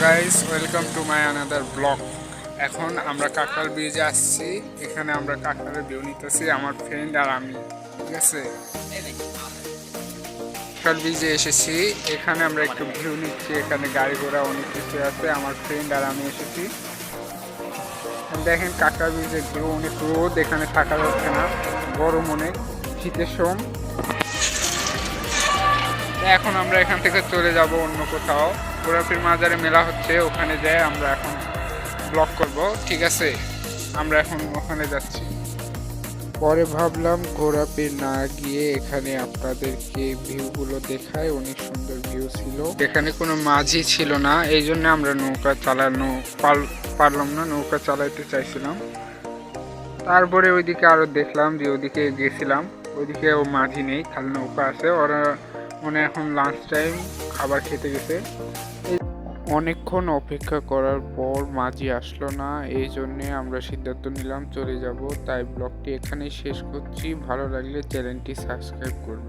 Guys, welcome to my another blog. এখন আমরা কাকরাল ব্রিজে আসছি। এখানে আমরা কাকরালের ভিউ নিতেছি, আমার ফ্রেন্ড আর আমি। ঠিক আছে, কাকরাল ব্রিজে এসেছি। এখানে আমরা একটু ভিউ নিচ্ছি। এখানে গাড়ি ঘোড়া অনেক কিছু আছে। আমার ফ্রেন্ড আর আমি এসেছি। দেখেন কাকরাল ব্রিজের ভিউ, অনেক রোদ, এখানে থাকা যাচ্ছে না, গরম অনেক, শীতের সোম। এখন আমরা এখান থেকে চলে যাব অন্য কোথাও। গোরাপীর মাজারে মেলা হচ্ছে, ওখানে যাই আমরা এখন ব্লগ করব। ঠিক আছে, আমরা এখন ওখানে যাচ্ছি। পরে ভাবলাম গোরাপীর না গিয়ে এখানে আপনাদেরকে ভিউগুলো দেখায়, অনেক সুন্দর ভিউ ছিল। এখানে কোনো মাঝি ছিল না, এই জন্য আমরা নৌকা চালানো পারলাম না, নৌকা চালাইতে চাইছিলাম। তারপরে ওইদিকে আরো দেখলাম যে ওইদিকে গেছিলাম, ওইদিকে ও মাঝি নেই, খালি নৌকা আছে। ওরা মানে এখন লাঞ্চ টাইম, খাবার খেতে গেছে। অনেকক্ষণ অপেক্ষা করার পর মাঝি আসলো না, এই জন্যে আমরা সিদ্ধান্ত নিলাম চলে যাব। তাই ব্লগটি এখানেই শেষ করছি। ভালো লাগলে চ্যানেলটি সাবস্ক্রাইব করবেন।